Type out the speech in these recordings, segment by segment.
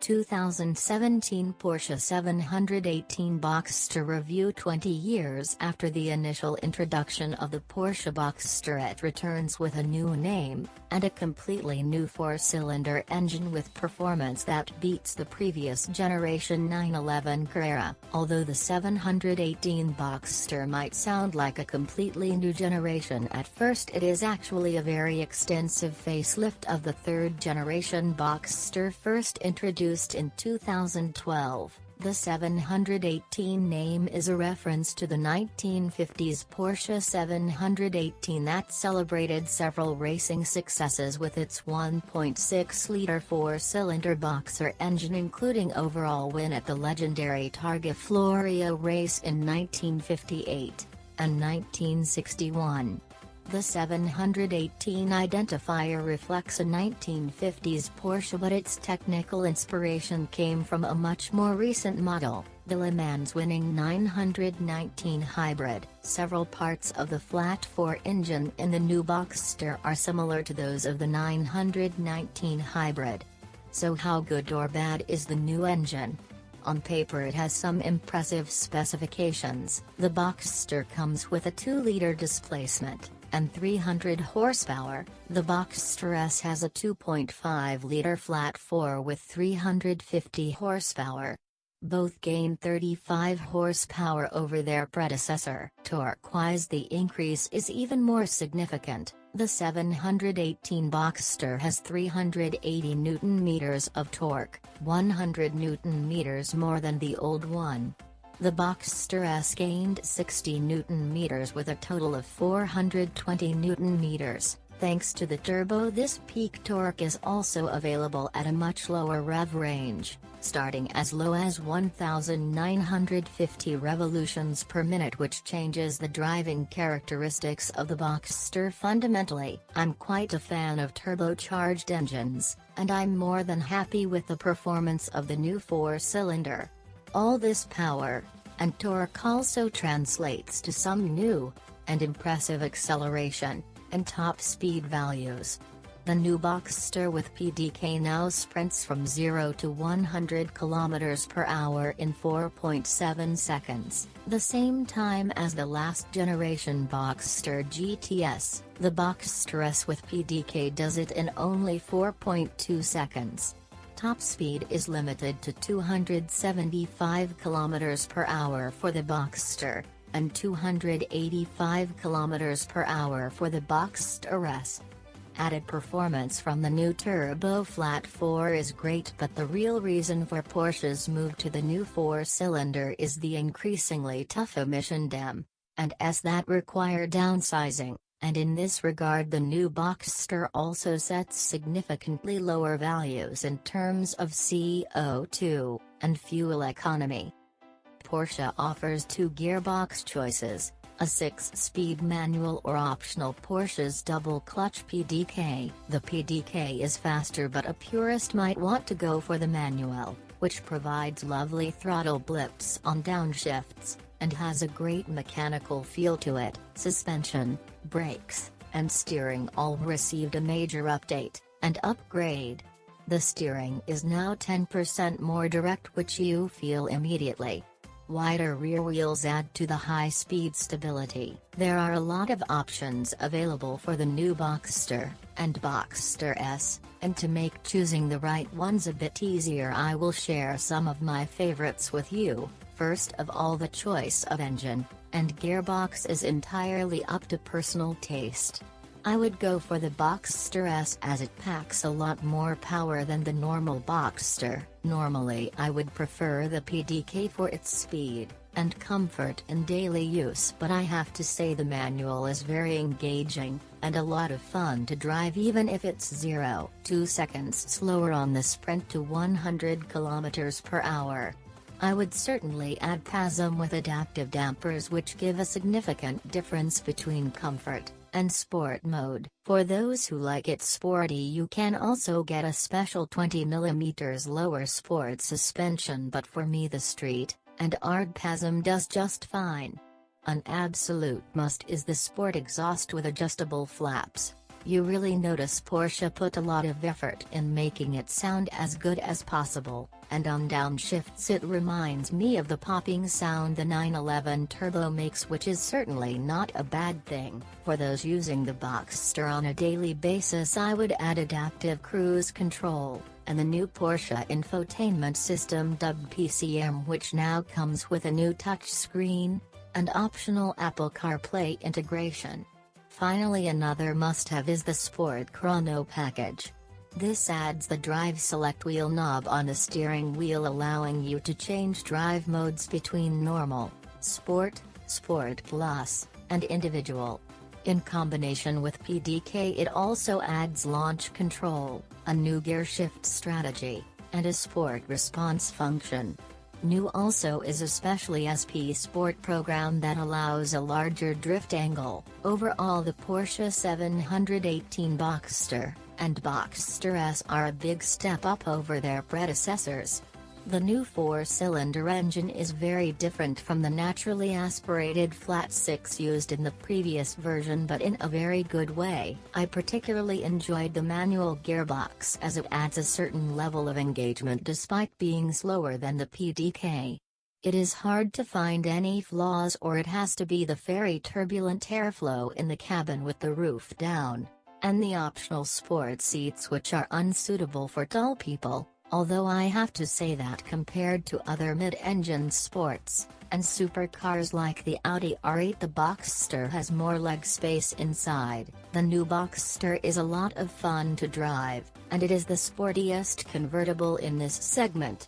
2017 Porsche 718 Boxster review. 20 years after the initial introduction of the Porsche Boxster, it returns with a new name, and a completely new four-cylinder engine with performance that beats the previous generation 911 Carrera. Although the 718 Boxster might sound like a completely new generation at first, it is actually a very extensive facelift of the third-generation Boxster first introduced in 2012. The 718 name is a reference to the 1950s Porsche 718 that celebrated several racing successes with its 1.6-liter four-cylinder boxer engine, including overall win at the legendary Targa Florio race in 1958 and 1961. The 718 identifier reflects a 1950s Porsche, but its technical inspiration came from a much more recent model, the Le Mans winning 919 Hybrid. Several parts of the flat-4 engine in the new Boxster are similar to those of the 919 Hybrid. So how good or bad is the new engine? On paper it has some impressive specifications. The Boxster comes with a 2-liter displacement and 300 horsepower. The Boxster S has a 2.5-liter flat-4 with 350 horsepower. Both gain 35 horsepower over their predecessor. Torque-wise, the increase is even more significant. The 718 Boxster has 380 Nm of torque, 100 Nm more than the old one. The Boxster S gained 60 Nm with a total of 420 Nm. Thanks to the turbo, this peak torque is also available at a much lower rev range, starting as low as 1,950 revolutions per minute, which changes the driving characteristics of the Boxster fundamentally. I'm quite a fan of turbocharged engines, and I'm more than happy with the performance of the new four-cylinder. All this power and torque also translates to some new and impressive acceleration and top speed values. The new Boxster with PDK now sprints from 0 to 100 km per hour in 4.7 seconds, the same time as the last generation Boxster GTS. The Boxster S with PDK does it in only 4.2 seconds. Top speed is limited to 275 km per hour for the Boxster, and 285 km per hour for the Boxster S. Added performance from the new turbo flat-4 is great, but the real reason for Porsche's move to the new four-cylinder is the increasingly tough emission DEM and S that require downsizing. And in this regard, the new Boxster also sets significantly lower values in terms of CO2 and fuel economy. Porsche offers 2 gearbox choices, a 6-speed manual or optional Porsche's double-clutch PDK. The PDK is faster, but a purist might want to go for the manual, which provides lovely throttle blips on downshifts, and has a great mechanical feel to it. Suspension, brakes, and steering all received a major update and upgrade. The steering is now 10% more direct, which you feel immediately. Wider rear wheels add to the high-speed stability. There are a lot of options available for the new Boxster and Boxster S, and to make choosing the right ones a bit easier, I will share some of my favorites with you. First of all, the choice of engine and gearbox is entirely up to personal taste. I would go for the Boxster S as it packs a lot more power than the normal Boxster. Normally I would prefer the PDK for its speed and comfort in daily use, but I have to say the manual is very engaging and a lot of fun to drive, even if it's 0.2 seconds slower on the sprint to 100 km per hour. I would certainly add PASM with adaptive dampers, which give a significant difference between comfort and sport mode. For those who like it sporty, you can also get a special 20 mm lower sport suspension, but for me the street and ARD PASM does just fine. An absolute must is the sport exhaust with adjustable flaps. You really notice Porsche put a lot of effort in making it sound as good as possible, and on downshifts it reminds me of the popping sound the 911 Turbo makes, which is certainly not a bad thing. For those using the Boxster on a daily basis, I would add adaptive cruise control, and the new Porsche infotainment system dubbed PCM, which now comes with a new touchscreen, and optional Apple CarPlay integration. Finally, another must-have is the Sport Chrono package. This adds the drive select wheel knob on the steering wheel, allowing you to change drive modes between normal, sport, sport plus, and individual. In combination with PDK, it also adds launch control, a new gear shift strategy, and a sport response function. New also is a special SP Sport program that allows a larger drift angle. Overall, the Porsche 718 Boxster and Boxster S are a big step up over their predecessors. The new 4-cylinder engine is very different from the naturally aspirated flat 6 used in the previous version, but in a very good way. I particularly enjoyed the manual gearbox as it adds a certain level of engagement despite being slower than the PDK. It is hard to find any flaws, or it has to be the very turbulent airflow in the cabin with the roof down, and the optional sport seats, which are unsuitable for tall people. Although I have to say that compared to other mid-engine sports and supercars like the Audi R8, the Boxster has more leg space inside. The new Boxster is a lot of fun to drive, and it is the sportiest convertible in this segment.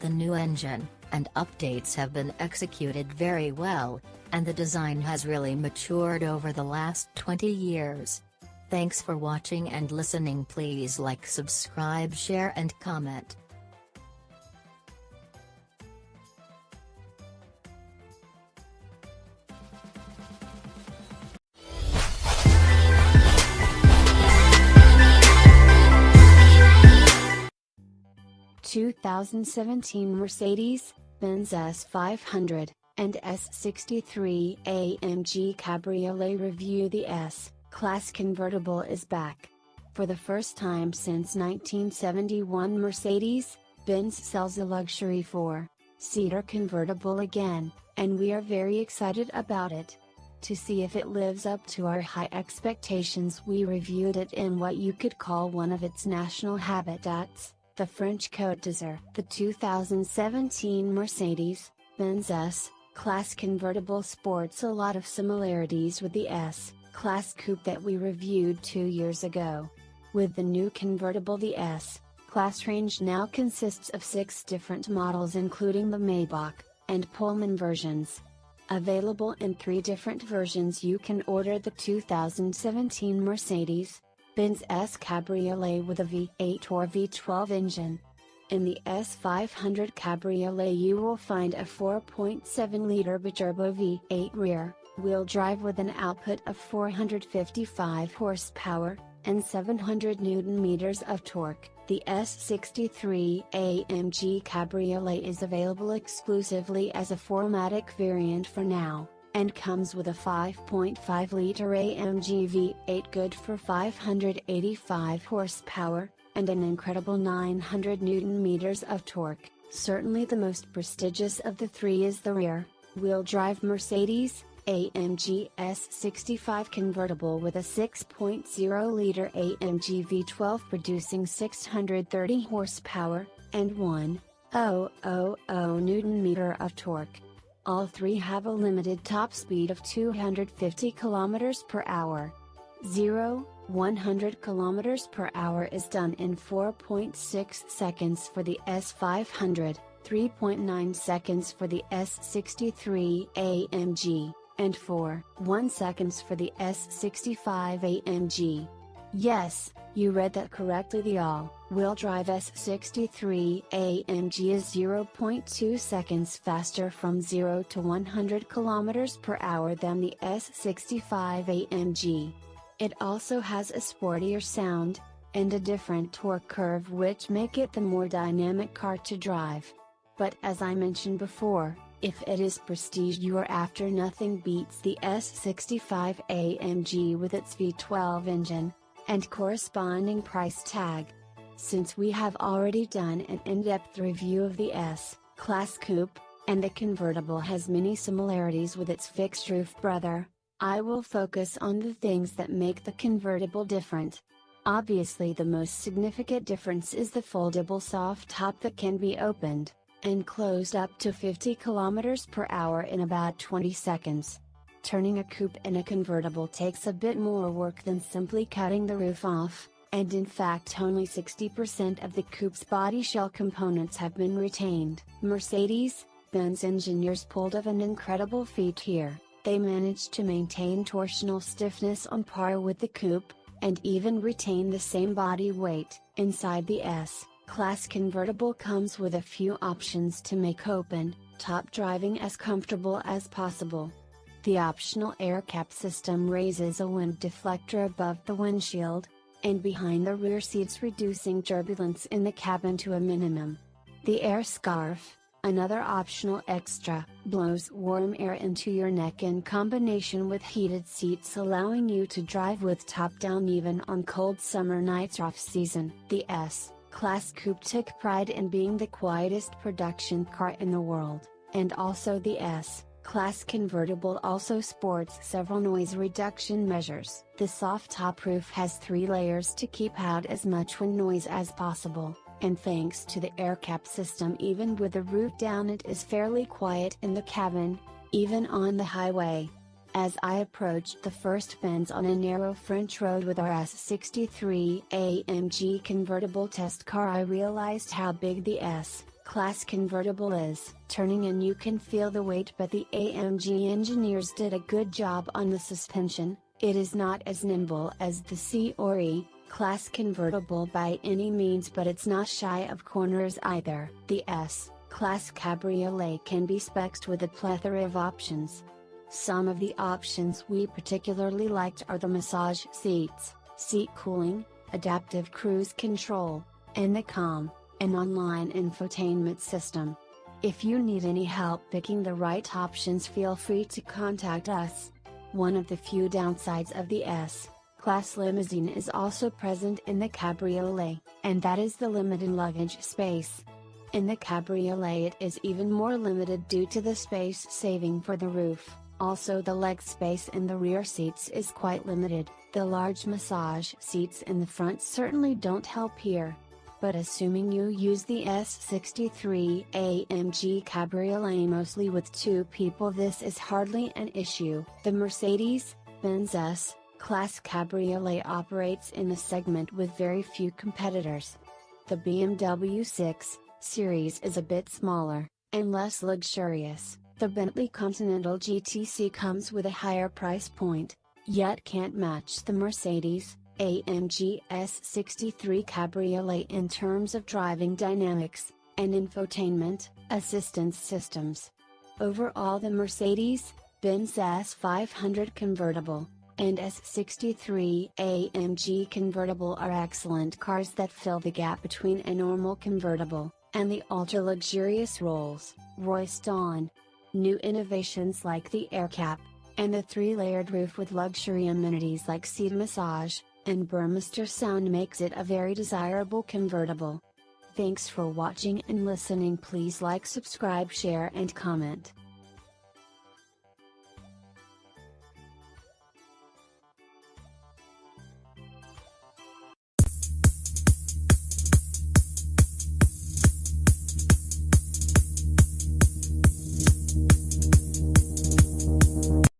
The new engine and updates have been executed very well, and the design has really matured over the last 20 years. Thanks for watching and listening. Please like, subscribe, share and comment. (2017) Mercedes-Benz S500 and S63 AMG Cabriolet review. The S-Class convertible is back. For the first time since 1971, Mercedes-Benz sells a luxury 4-seater convertible again, and we are very excited about it. To see if it lives up to our high expectations, we reviewed it in what you could call one of its national habitats, the French Côte d'Azur. The 2017 Mercedes-Benz S-Class convertible sports a lot of similarities with the S-Class coupe that we reviewed 2 years ago. With the new convertible, the S-Class range now consists of 6 different models, including the Maybach and Pullman versions. Available in 3 different versions, you can order the 2017 Mercedes-Benz S Cabriolet with a V8 or V12 engine. In the S500 Cabriolet you will find a 4.7-liter biturbo V8 rear-wheel drive with an output of 455 horsepower, and 700 Nm of torque. The S63 AMG Cabriolet is available exclusively as a 4MATIC variant for now, and comes with a 5.5-liter AMG V8 good for 585 horsepower, and an incredible 900 Nm of torque. Certainly the most prestigious of the 3 is the rear-wheel drive Mercedes AMG S65 convertible with a 6.0-liter AMG V12 producing 630 horsepower, and 1,000 Nm of torque. All 3 have a limited top speed of 250 km per hour. 0-100 km per hour is done in 4.6 seconds for the S500, 3.9 seconds for the S63 AMG, and 4.1 seconds for the S65 AMG. Yes, you read that correctly, the all-wheel drive S63 AMG is 0.2 seconds faster from 0 to 100 km per hour than the S65 AMG. It also has a sportier sound, and a different torque curve which make it the more dynamic car to drive. But as I mentioned before, if it is prestige you are after, nothing beats the S65 AMG with its V12 engine. and corresponding price tag. Since we have already done an in-depth review of the S-Class Coupe, and the convertible has many similarities with its fixed-roof brother, I will focus on the things that make the convertible different. Obviously the most significant difference is the foldable soft top that can be opened and closed up to 50 km per hour in about 20 seconds. Turning a coupe in a convertible takes a bit more work than simply cutting the roof off, and in fact only 60% of the coupe's body shell components have been retained. Mercedes-Benz engineers pulled off an incredible feat here. They managed to maintain torsional stiffness on par with the coupe, and even retain the same body weight. Inside the S-Class convertible comes with a few options to make open-top driving as comfortable as possible. The optional air cap system raises a wind deflector above the windshield, and behind the rear seats, reducing turbulence in the cabin to a minimum. The air scarf, another optional extra, blows warm air into your neck in combination with heated seats, allowing you to drive with top down even on cold summer nights or off-season. The S-Class Coupe took pride in being the quietest production car in the world, and also the S-Class convertible also sports several noise reduction measures. The soft top roof has 3 layers to keep out as much wind noise as possible, and thanks to the air cap system, even with the roof down, it is fairly quiet in the cabin, even on the highway. As I approached the first bends on a narrow French road with our S63 AMG convertible test car, I realized how big the S-Class convertible is. Turning in, you can feel the weight, but the AMG engineers did a good job on the suspension. It is not as nimble as the C or E-Class convertible by any means, but it's not shy of corners either. The S-Class Cabriolet can be spec'd with a plethora of options. Some of the options we particularly liked are the massage seats, seat cooling, adaptive cruise control, and the COM, an online infotainment system. If you need any help picking the right options, feel free to contact us. One of the few downsides of the S-Class limousine is also present in the Cabriolet, and that is the limited luggage space. In the Cabriolet it is even more limited due to the space saving for the roof. Also, the leg space in the rear seats is quite limited. The large massage seats in the front certainly don't help here. But assuming you use the S63 AMG Cabriolet mostly with 2 people, this is hardly an issue. The Mercedes-Benz S-Class Cabriolet operates in a segment with very few competitors. The BMW 6 Series is a bit smaller, and less luxurious. The Bentley Continental GTC comes with a higher price point, yet can't match the Mercedes-AMG S63 Cabriolet in terms of driving dynamics, and infotainment, assistance systems. Overall, the Mercedes-Benz S500 convertible, and S63 AMG convertible are excellent cars that fill the gap between a normal convertible, and the ultra-luxurious Rolls-Royce Dawn. New innovations like the air cap, and the 3-layered roof with luxury amenities like seat massage, and Burmester sound makes it a very desirable convertible. Thanks for watching and listening. Please like, subscribe, share and comment.